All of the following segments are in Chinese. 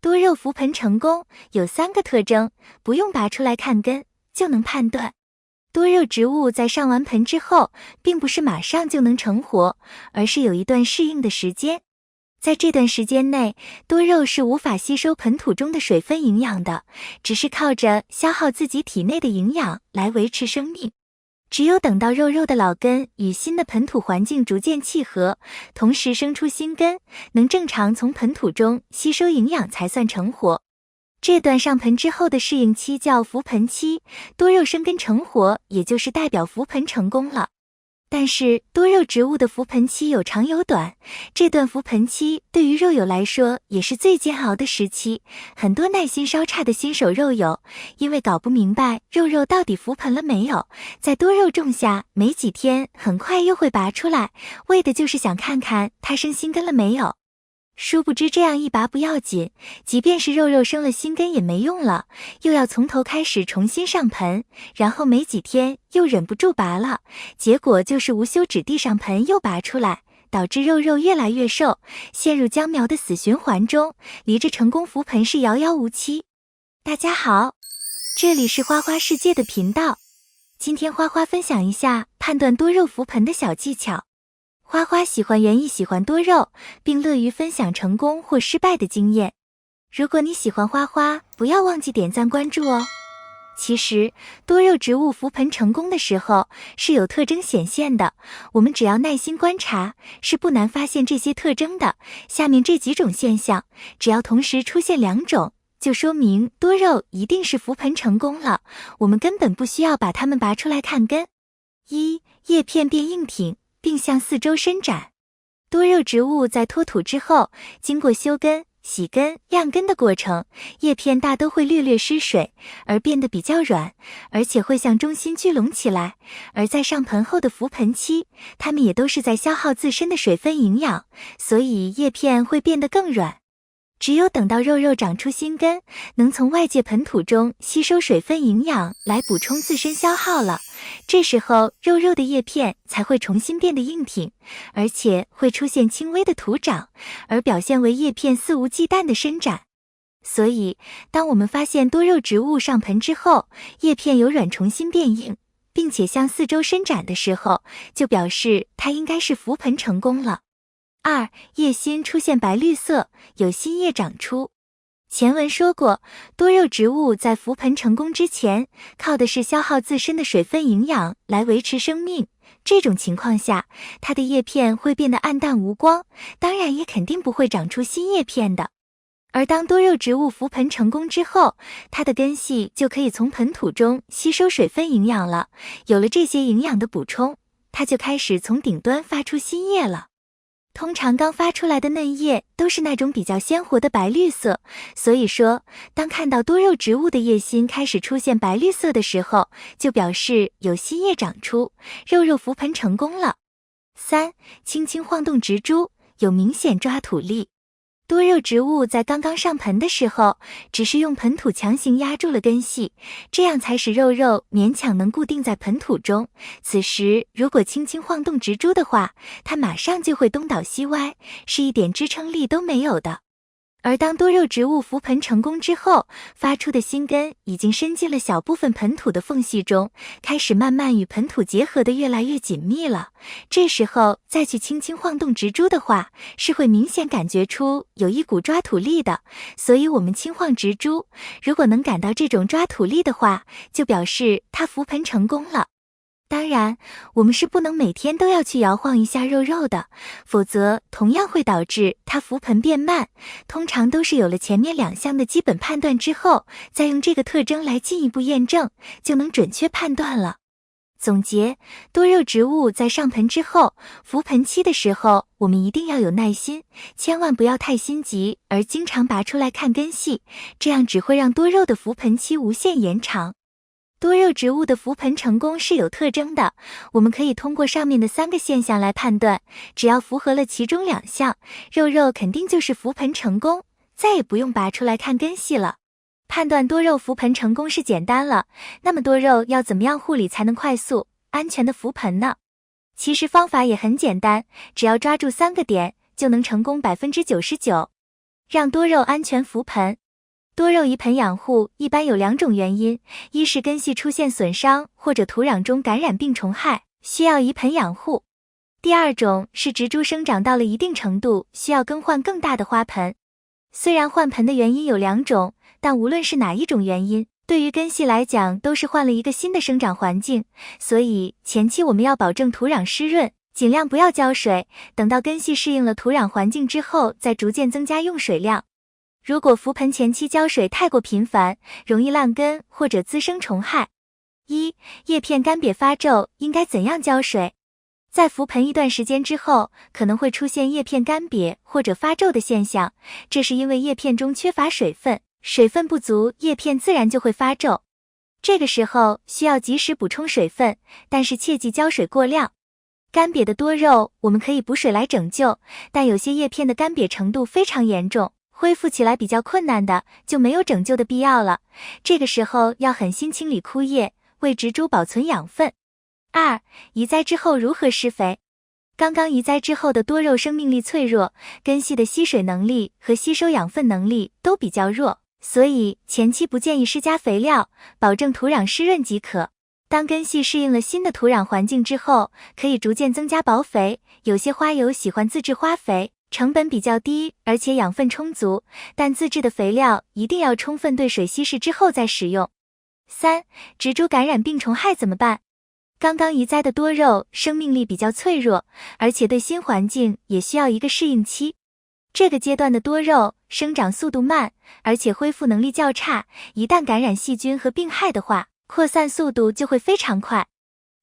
多肉浮盆成功有3个特征，不用拔出来看根就能判断。多肉植物在上完盆之后，并不是马上就能成活，而是有一段适应的时间。在这段时间内，多肉是无法吸收盆土中的水分营养的，只是靠着消耗自己体内的营养来维持生命。只有等到肉的老根与新的盆土环境逐渐契合，同时生出新根，能正常从盆土中吸收营养才算成活。这段上盆之后的适应期叫浮盆期，多肉生根成活，也就是代表浮盆成功了。但是多肉植物的浮盆期有长有短，这段浮盆期对于肉友来说也是最煎熬的时期。很多耐心稍差的新手肉友，因为搞不明白肉到底浮盆了没有，在多肉种下没几天，很快又会拔出来，为的就是想看看它生新根了没有。殊不知这样一拔不要紧，即便是肉生了新根也没用了，又要从头开始重新上盆，然后没几天又忍不住拔了，结果就是无休止地上盆又拔出来，导致肉越来越瘦，陷入僵苗的死循环中，离着成功浮盆是遥遥无期。大家好，这里是花花世界的频道，今天花花分享一下判断多肉浮盆的小技巧。花花喜欢园艺，喜欢多肉，并乐于分享成功或失败的经验。如果你喜欢花花，不要忘记点赞关注哦。其实，多肉植物浮盆成功的时候是有特征显现的，我们只要耐心观察，是不难发现这些特征的。下面这几种现象，只要同时出现2种，就说明多肉一定是浮盆成功了，我们根本不需要把它们拔出来看根。1. 叶片变硬挺并向四周伸展。多肉植物在脱土之后，经过修根、洗根、晾根的过程，叶片大都会略失水，而变得比较软，而且会向中心聚拢起来。而在上盆后的浮盆期，它们也都是在消耗自身的水分营养，所以叶片会变得更软。只有等到肉长出新根，能从外界盆土中吸收水分营养来补充自身消耗了，这时候肉的叶片才会重新变得硬挺，而且会出现轻微的土长，而表现为叶片肆无忌惮的伸展。所以当我们发现多肉植物上盆之后，叶片由软重新变硬，并且向四周伸展的时候，就表示它应该是浮盆成功了。2. 叶心出现白绿色，有新叶长出。前文说过，多肉植物在浮盆成功之前，靠的是消耗自身的水分营养来维持生命。这种情况下，它的叶片会变得暗淡无光，当然也肯定不会长出新叶片的。而当多肉植物浮盆成功之后，它的根系就可以从盆土中吸收水分营养了，有了这些营养的补充，它就开始从顶端发出新叶了。通常刚发出来的嫩叶都是那种比较鲜活的白绿色，所以说当看到多肉植物的叶心开始出现白绿色的时候，就表示有新叶长出，肉浮盆成功了。3. 轻轻晃动植株，有明显抓土力。多肉植物在刚刚上盆的时候，只是用盆土强行压住了根系，这样才使肉勉强能固定在盆土中。此时如果轻轻晃动植株的话，它马上就会东倒西歪，是一点支撑力都没有的。而当多肉植物浮盆成功之后，发出的新根已经伸进了小部分盆土的缝隙中，开始慢慢与盆土结合的越来越紧密了。这时候再去轻轻晃动植株的话，是会明显感觉出有一股抓土力的。所以我们轻晃植株，如果能感到这种抓土力的话，就表示它浮盆成功了。当然，我们是不能每天都要去摇晃一下肉的，否则同样会导致它浮盆变慢。通常都是有了前面2项的基本判断之后，再用这个特征来进一步验证，就能准确判断了。总结，多肉植物在上盆之后，浮盆期的时候，我们一定要有耐心，千万不要太心急，而经常拔出来看根系，这样只会让多肉的浮盆期无限延长。多肉植物的浮盆成功是有特征的，我们可以通过上面的3个现象来判断，只要符合了其中2项，肉肯定就是浮盆成功，再也不用拔出来看根系了。判断多肉浮盆成功是简单了，那么多肉要怎么样护理才能快速、安全的浮盆呢？其实方法也很简单，只要抓住3个点，就能成功99%。让多肉安全扶盆。多肉移盆养护一般有2种原因，一是根系出现损伤或者土壤中感染病虫害，需要移盆养护。第二种是植株生长到了一定程度，需要更换更大的花盆。虽然换盆的原因有2种，但无论是哪一种原因，对于根系来讲都是换了一个新的生长环境，所以前期我们要保证土壤湿润，尽量不要浇水，等到根系适应了土壤环境之后，再逐渐增加用水量。如果扶盆前期浇水太过频繁，容易烂根或者滋生虫害。叶片干瘪发皱，应该怎样浇水？在扶盆一段时间之后，可能会出现叶片干瘪或者发皱的现象，这是因为叶片中缺乏水分，水分不足，叶片自然就会发皱。这个时候需要及时补充水分，但是切忌浇水过量。干瘪的多肉我们可以补水来拯救，但有些叶片的干瘪程度非常严重，恢复起来比较困难的，就没有拯救的必要了。这个时候要狠心清理枯叶，为植株保存养分。2. 移栽之后如何施肥？刚刚移栽之后的多肉生命力脆弱，根系的吸水能力和吸收养分能力都比较弱，所以前期不建议施加肥料，保证土壤湿润即可。当根系适应了新的土壤环境之后，可以逐渐增加薄肥，有些花友喜欢自制花肥，成本比较低，而且养分充足，但自制的肥料一定要充分兑水稀释之后再使用。3. 植株感染病虫害怎么办？刚刚移栽的多肉生命力比较脆弱，而且对新环境也需要一个适应期。这个阶段的多肉生长速度慢，而且恢复能力较差，一旦感染细菌和病害的话，扩散速度就会非常快。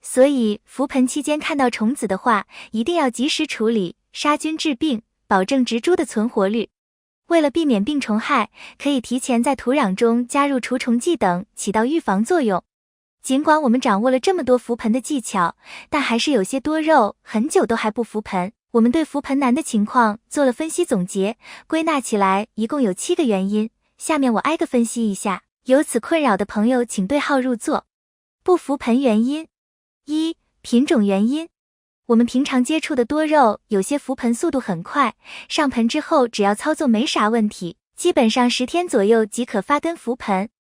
所以扶盆期间看到虫子的话，一定要及时处理，杀菌治病，保证植株的存活率。为了避免病虫害，可以提前在土壤中加入除虫剂等，起到预防作用。尽管我们掌握了这么多扶盆的技巧，但还是有些多肉很久都还不扶盆。我们对扶盆难的情况做了分析总结，归纳起来一共有7个原因，下面我挨个分析一下，有此困扰的朋友请对号入座。不扶盆原因。1. 品种原因。我们平常接触的多肉有些扶盆速度很快，上盆之后只要操作没啥问题，基本上10天左右即可发根扶盆。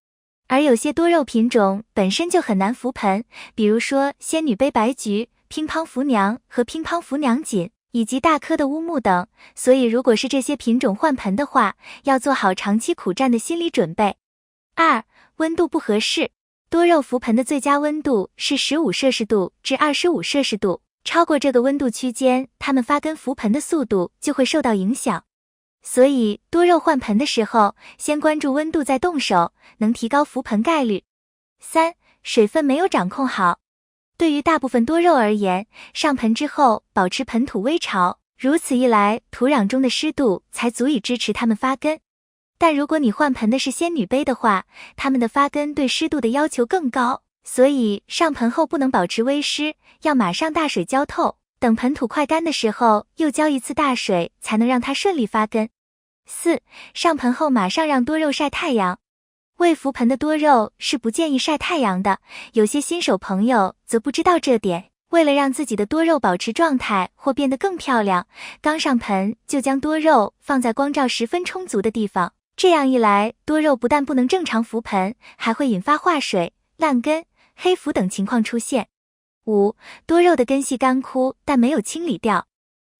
而有些多肉品种本身就很难扶盆，比如说仙女杯白菊、乒乓福娘和乒乓福娘锦，以及大颗的乌木等，所以如果是这些品种换盆的话，要做好长期苦战的心理准备。2. 温度不合适。多肉扶盆的最佳温度是15摄氏度至25摄氏度，超过这个温度区间，它们发根扶盆的速度就会受到影响。所以多肉换盆的时候，先关注温度再动手，能提高扶盆概率。3. 水分没有掌控好。对于大部分多肉而言，上盆之后保持盆土微潮，如此一来，土壤中的湿度才足以支持它们发根。但如果你换盆的是仙女杯的话，它们的发根对湿度的要求更高，所以上盆后不能保持微湿，要马上大水浇透，等盆土快干的时候又浇一次大水，才能让它顺利发根。4. 上盆后马上让多肉晒太阳。未扶盆的多肉是不建议晒太阳的，有些新手朋友则不知道这点，为了让自己的多肉保持状态或变得更漂亮，刚上盆就将多肉放在光照十分充足的地方，这样一来，多肉不但不能正常扶盆，还会引发化水、烂根、黑腐等情况出现。5. 多肉的根系干枯，但没有清理掉。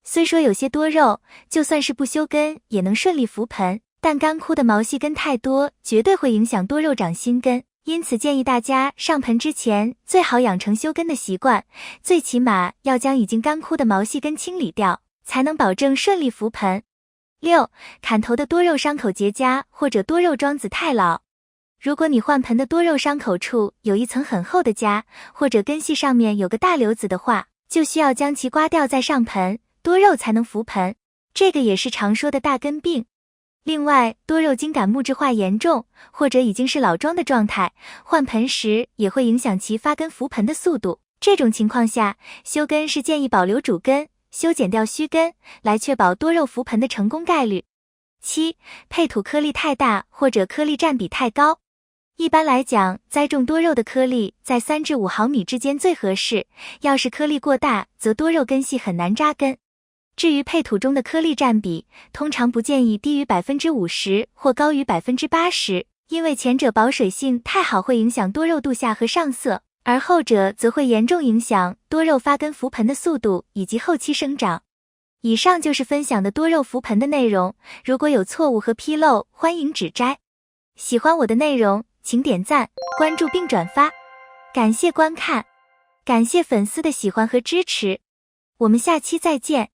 虽说有些多肉就算是不修根也能顺利扶盆，但干枯的毛细根太多，绝对会影响多肉长新根。因此建议大家上盆之前最好养成修根的习惯，最起码要将已经干枯的毛细根清理掉，才能保证顺利扶盆。6. 砍头的多肉伤口结痂或者多肉桩子太老。如果你换盆的多肉伤口处有一层很厚的痂，或者根系上面有个大瘤子的话，就需要将其刮掉再上盆，多肉才能扶盆，这个也是常说的大根病。另外，多肉茎秆木质化严重，或者已经是老桩的状态，换盆时也会影响其发根扶盆的速度。这种情况下，修根是建议保留主根，修剪掉须根，来确保多肉扶盆的成功概率。7. 配土颗粒太大或者颗粒占比太高。一般来讲，栽种多肉的颗粒在3至5毫米之间最合适，要是颗粒过大，则多肉根系很难扎根。至于配土中的颗粒占比，通常不建议低于 50% 或高于 80%， 因为前者保水性太好会影响多肉度下和上色，而后者则会严重影响多肉发根浮盆的速度以及后期生长。以上就是分享的多肉浮盆的内容，如果有错误和纰漏，欢迎指摘。喜欢我的内容，请点赞、关注并转发。感谢观看，感谢粉丝的喜欢和支持，我们下期再见。